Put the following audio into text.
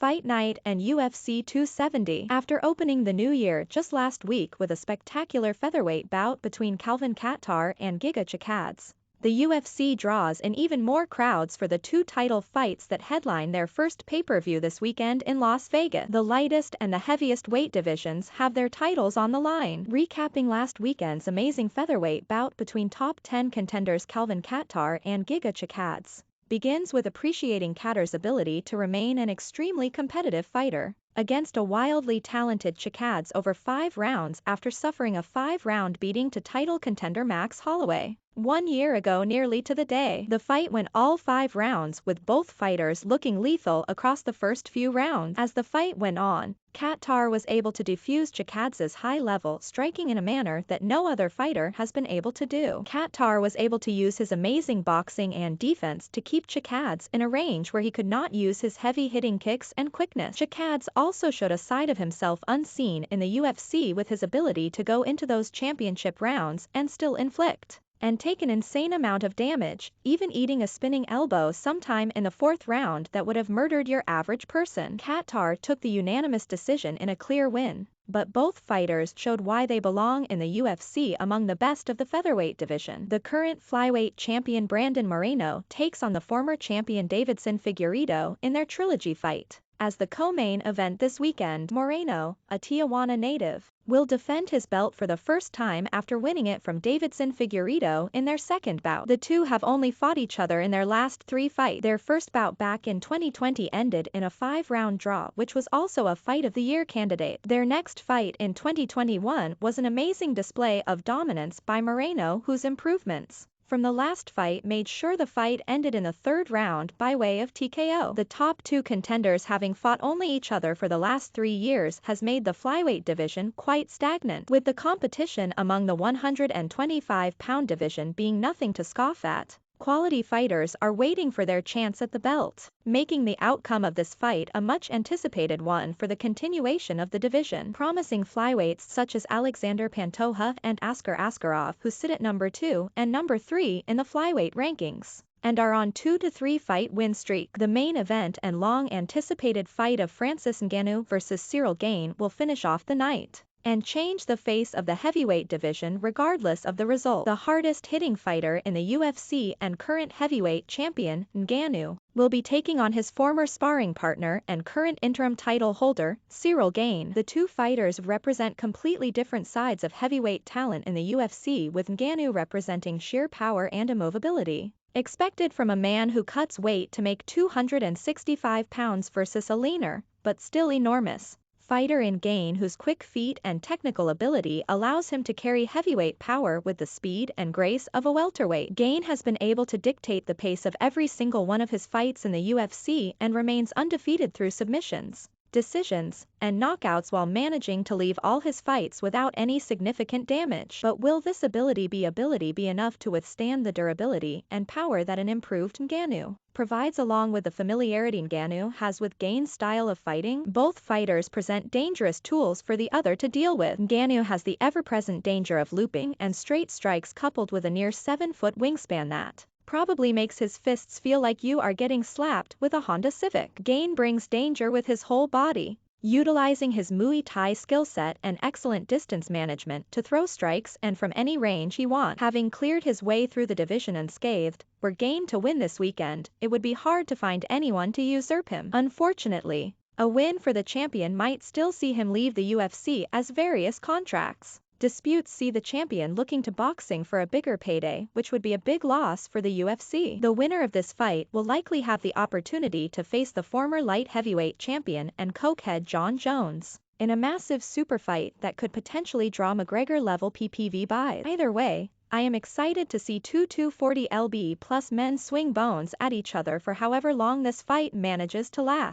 Fight Night and UFC 270. After opening the new year just last week with a spectacular featherweight bout between Kattar and Giga Chikadze, the UFC draws in even more crowds for the two title fights that headline their first pay-per-view this weekend in Las Vegas. The lightest and the heaviest weight divisions have their titles on the line. Recapping last weekend's amazing featherweight bout between top 10 contenders Kattar and Giga Chikadze begins with appreciating Kattar's ability to remain an extremely competitive fighter against a wildly talented Chikadze over 5 rounds after suffering a 5-round beating to title contender Max Holloway 1 year ago nearly to the day. The fight went all 5 rounds with both fighters looking lethal across the first few rounds. As the fight went on, Kattar was able to defuse Chikadze's high-level striking in a manner that no other fighter has been able to do. Kattar was able to use his amazing boxing and defense to keep Chikadze in a range where he could not use his heavy-hitting kicks and quickness. Chikadze also showed a side of himself unseen in the UFC with his ability to go into those championship rounds and still inflict and take an insane amount of damage, even eating a spinning elbow sometime in the 4th round that would have murdered your average person. Kattar took the unanimous decision in a clear win, but both fighters showed why they belong in the UFC among the best of the featherweight division. The current flyweight champion Brandon Moreno takes on the former champion Davidson Figueiredo in their trilogy fight. As the co-main event this weekend, Moreno, a Tijuana native, will defend his belt for the first time after winning it from Davidson Figueiredo in their second bout. The two have only fought each other in their last 3 fights. Their first bout back in 2020 ended in a 5-round draw, which was also a Fight of the Year candidate. Their next fight in 2021 was an amazing display of dominance by Moreno, whose improvements from the last fight made sure the fight ended in the 3rd round by way of TKO. The top 2 contenders having fought only each other for the last 3 years has made the flyweight division quite stagnant, with the competition among the 125-pound division being nothing to scoff at. Quality fighters are waiting for their chance at the belt, making the outcome of this fight a much-anticipated one for the continuation of the division. Promising flyweights such as Alexandre Pantoja and Askar Askarov, who sit at number 2 and number 3 in the flyweight rankings and are on 2 to 3 fight win streak. The main event and long-anticipated fight of Francis Ngannou versus Ciryl Gane will finish off the night and change the face of the heavyweight division regardless of the result. The hardest-hitting fighter in the UFC and current heavyweight champion, Ngannou, will be taking on his former sparring partner and current interim title holder, Ciryl Gane. The two fighters represent completely different sides of heavyweight talent in the UFC, with Ngannou representing sheer power and immovability expected from a man who cuts weight to make 265 pounds versus a leaner, but still enormous, fighter in Gane, whose quick feet and technical ability allows him to carry heavyweight power with the speed and grace of a welterweight. Gane has been able to dictate the pace of every single one of his fights in the UFC and remains undefeated through submissions, decisions, and knockouts while managing to leave all his fights without any significant damage. But will this ability be enough to withstand the durability and power that an improved Ngannou provides, along with the familiarity Ngannou has with Gane's style of fighting? Both fighters present dangerous tools for the other to deal with. Ngannou has the ever-present danger of looping and straight strikes coupled with a near 7-foot wingspan that probably makes his fists feel like you are getting slapped with a Honda Civic. Gane brings danger with his whole body, utilizing his Muay Thai skill set and excellent distance management to throw strikes and from any range he wants. Having cleared his way through the division unscathed, were Gane to win this weekend, it would be hard to find anyone to usurp him. Unfortunately, a win for the champion might still see him leave the UFC, as various contracts disputes see the champion looking to boxing for a bigger payday, which would be a big loss for the UFC. The winner of this fight will likely have the opportunity to face the former light heavyweight champion and cokehead Jon Jones in a massive super fight that could potentially draw McGregor-level PPV buys. Either way, I am excited to see two 240 lb+ men swing bones at each other for however long this fight manages to last.